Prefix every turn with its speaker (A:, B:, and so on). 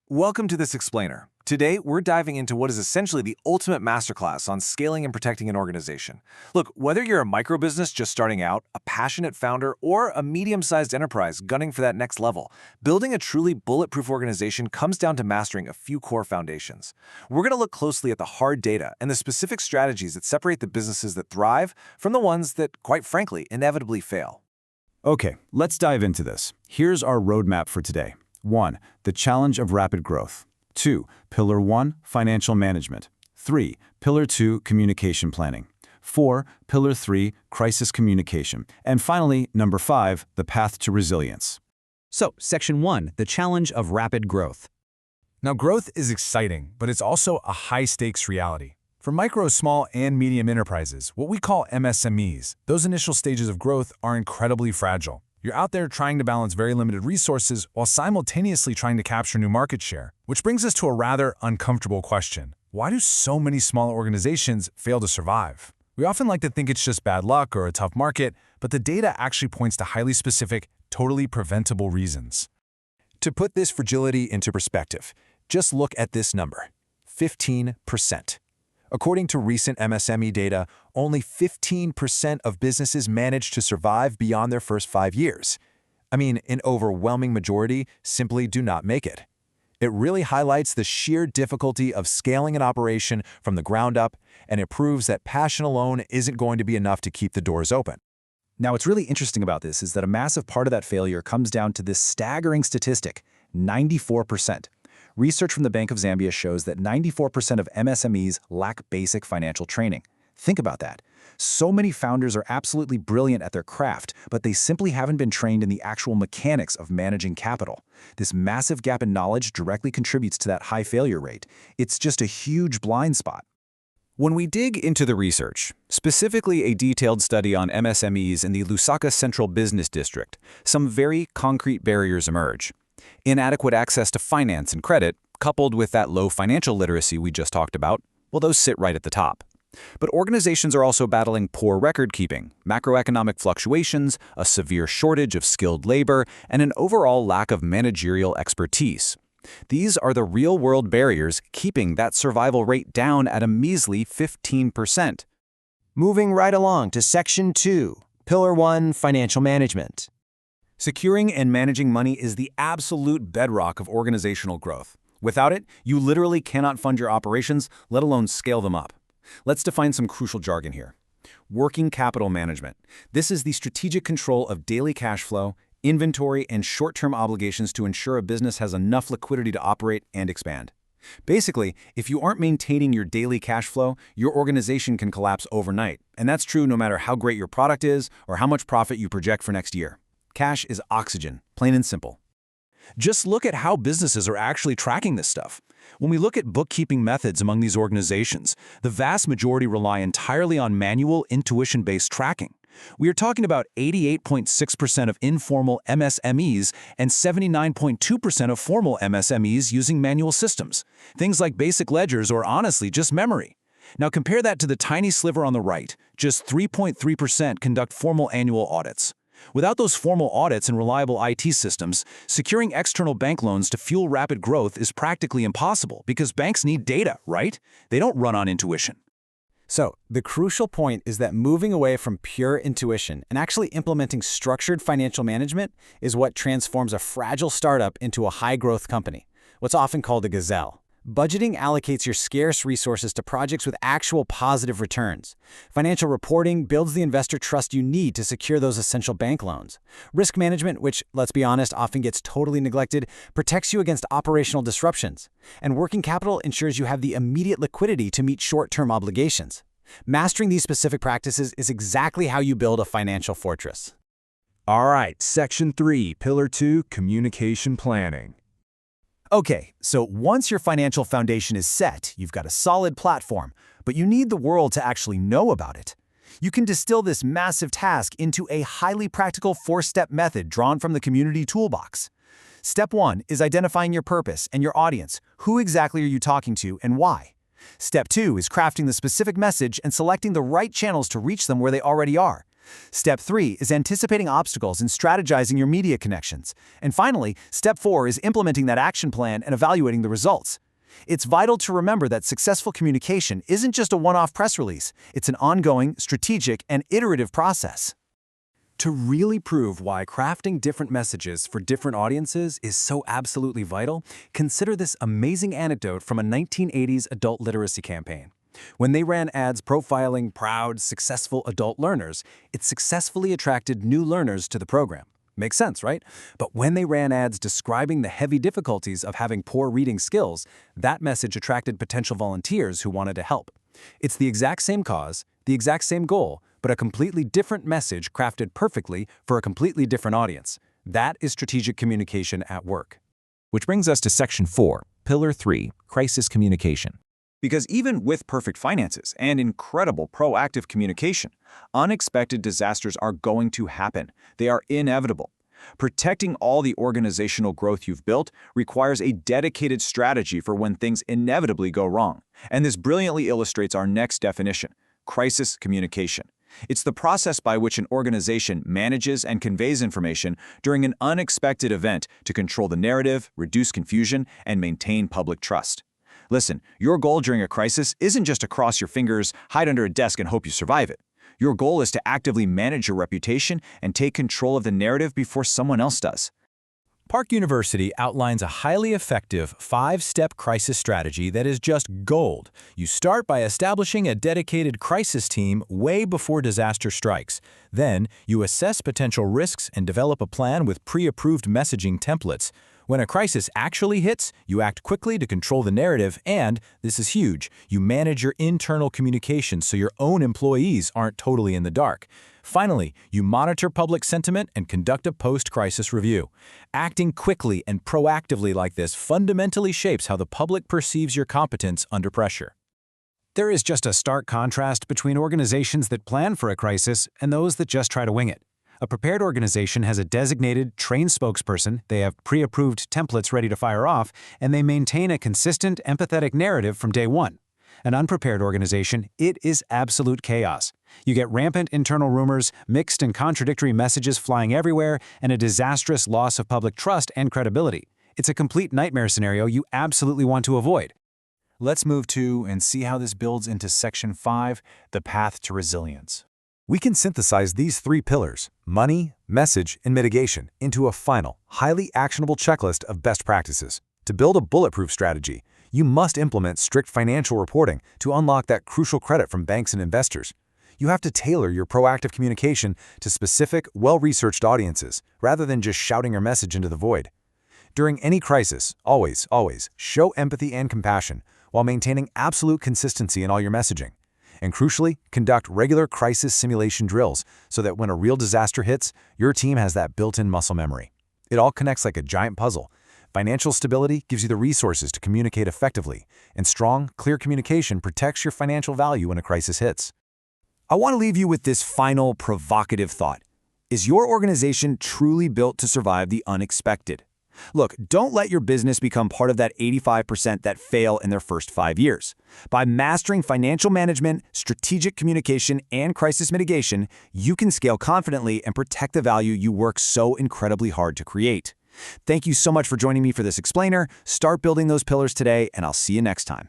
A: Welcome to this explainer. Today, we're diving into what is essentially the ultimate masterclass on scaling and protecting an organization. Look, whether you're a micro business just starting out, a passionate founder, or a medium-sized enterprise gunning for that next level, building a truly bulletproof organization comes down to mastering a few core foundations. We're going to look closely at the hard data and the specific strategies that separate the businesses that thrive from the ones that, quite frankly, inevitably fail.
B: Okay, let's dive into this. Here's our roadmap for today. 1. The challenge of rapid growth. 2. Pillar 1, financial management. 3. Pillar 2, communication planning. 4. Pillar 3, crisis communication. And finally, number 5, the path to resilience.
C: So, Section 1, the challenge of rapid growth.
D: Now, growth is exciting, but it's also a high-stakes reality. For micro, small, and medium enterprises, what we call MSMEs, those initial stages of growth are incredibly fragile. You're out there trying to balance very limited resources while simultaneously trying to capture new market share. Which brings us to a rather uncomfortable question. Why do so many small organizations fail to survive? We often like to think it's just bad luck or a tough market, but the data actually points to highly specific, totally preventable reasons.
E: To put this fragility into perspective, just look at this number, 15%. According to recent MSME data, only 15% of businesses manage to survive beyond their first 5 years. I mean, an overwhelming majority simply do not make it. It really highlights the sheer difficulty of scaling an operation from the ground up, and it proves that passion alone isn't going to be enough to keep the doors open.
F: Now, what's really interesting about this is that a massive part of that failure comes down to this staggering statistic, 94%. Research from the Bank of Zambia shows that 94% of MSMEs lack basic financial training. Think about that. So many founders are absolutely brilliant at their craft, but they simply haven't been trained in the actual mechanics of managing capital. This massive gap in knowledge directly contributes to that high failure rate. It's just a huge blind spot.
B: When we dig into the research, specifically a detailed study on MSMEs in the Lusaka Central Business District, some very concrete barriers emerge. Inadequate access to finance and credit, coupled with that low financial literacy we just talked about, well, those sit right at the top. But organizations are also battling poor record-keeping, macroeconomic fluctuations, a severe shortage of skilled labor, and an overall lack of managerial expertise. These are the real-world barriers keeping that survival rate down at a measly 15%.
G: Moving right along to Section 2, Pillar 1, Financial Management.
B: Securing and managing money is the absolute bedrock of organizational growth. Without it, you literally cannot fund your operations, let alone scale them up. Let's define some crucial jargon here. Working capital management. This is the strategic control of daily cash flow, inventory, and short-term obligations to ensure a business has enough liquidity to operate and expand. Basically, if you aren't maintaining your daily cash flow, your organization can collapse overnight. And that's true no matter how great your product is or how much profit you project for next year. Cash is oxygen, plain and simple.
F: Just look at how businesses are actually tracking this stuff. When we look at bookkeeping methods among these organizations, the vast majority rely entirely on manual, intuition-based tracking. We are talking about 88.6% of informal MSMEs and 79.2% of formal MSMEs using manual systems. Things like basic ledgers or honestly just memory. Now compare that to the tiny sliver on the right. Just 3.3% conduct formal annual audits. Without those formal audits and reliable IT systems, securing external bank loans to fuel rapid growth is practically impossible because banks need data, right? They don't run on intuition.
C: So, the crucial point is that moving away from pure intuition and actually implementing structured financial management is what transforms a fragile startup into a high-growth company, what's often called a gazelle. Budgeting allocates your scarce resources to projects with actual positive returns. Financial reporting builds the investor trust you need to secure those essential bank loans. Risk management, which, let's be honest, often gets totally neglected, protects you against operational disruptions. And working capital ensures you have the immediate liquidity to meet short-term obligations. Mastering these specific practices is exactly how you build a financial fortress.
D: All right, Section 3, Pillar 2, Communication Planning.
G: Okay, so once your financial foundation is set, you've got a solid platform, but you need the world to actually know about it. You can distill this massive task into a highly practical 4-step method drawn from the community toolbox. Step 1 is identifying your purpose and your audience. Who exactly are you talking to and why? Step 2 is crafting the specific message and selecting the right channels to reach them where they already are. Step 3 is anticipating obstacles and strategizing your media connections. And finally, Step 4 is implementing that action plan and evaluating the results. It's vital to remember that successful communication isn't just a one-off press release. It's an ongoing, strategic, and iterative process.
B: To really prove why crafting different messages for different audiences is so absolutely vital, consider this amazing anecdote from a 1980s adult literacy campaign. When they ran ads profiling proud, successful adult learners, it successfully attracted new learners to the program. Makes sense, right? But when they ran ads describing the heavy difficulties of having poor reading skills, that message attracted potential volunteers who wanted to help. It's the exact same cause, the exact same goal, but a completely different message crafted perfectly for a completely different audience. That is strategic communication at work.
F: Which brings us to Section 4, Pillar 3, Crisis Communication.
G: Because even with perfect finances and incredible proactive communication, unexpected disasters are going to happen. They are inevitable. Protecting all the organizational growth you've built requires a dedicated strategy for when things inevitably go wrong. And this brilliantly illustrates our next definition: crisis communication. It's the process by which an organization manages and conveys information during an unexpected event to control the narrative, reduce confusion, and maintain public trust. Listen, your goal during a crisis isn't just to cross your fingers, hide under a desk, and hope you survive it. Your goal is to actively manage your reputation and take control of the narrative before someone else does.
F: Park University outlines a highly effective 5-step crisis strategy that is just gold. You start by establishing a dedicated crisis team way before disaster strikes. Then, you assess potential risks and develop a plan with pre-approved messaging templates. When a crisis actually hits, you act quickly to control the narrative and, this is huge, you manage your internal communication so your own employees aren't totally in the dark. Finally, you monitor public sentiment and conduct a post-crisis review. Acting quickly and proactively like this fundamentally shapes how the public perceives your competence under pressure.
A: There is just a stark contrast between organizations that plan for a crisis and those that just try to wing it. A prepared organization has a designated, trained spokesperson, they have pre-approved templates ready to fire off, and they maintain a consistent, empathetic narrative from day one. An unprepared organization, it is absolute chaos. You get rampant internal rumors, mixed and contradictory messages flying everywhere, and a disastrous loss of public trust and credibility. It's a complete nightmare scenario you absolutely want to avoid.
E: Let's move to and see how this builds into Section 5, the path to resilience.
B: We can synthesize these 3 pillars, money, message, and mitigation, into a final, highly actionable checklist of best practices. To build a bulletproof strategy, you must implement strict financial reporting to unlock that crucial credit from banks and investors. You have to tailor your proactive communication to specific, well-researched audiences, rather than just shouting your message into the void. During any crisis, always show empathy and compassion while maintaining absolute consistency in all your messaging. And crucially, conduct regular crisis simulation drills so that when a real disaster hits, your team has that built-in muscle memory. It all connects like a giant puzzle. Financial stability gives you the resources to communicate effectively, and strong, clear communication protects your financial value when a crisis hits.
G: I want to leave you with this final provocative thought. Is your organization truly built to survive the unexpected? Look, don't let your business become part of that 85% that fail in their first 5 years. By mastering financial management, strategic communication, and crisis mitigation, you can scale confidently and protect the value you work so incredibly hard to create. Thank you so much for joining me for this explainer. Start building those pillars today, and I'll see you next time.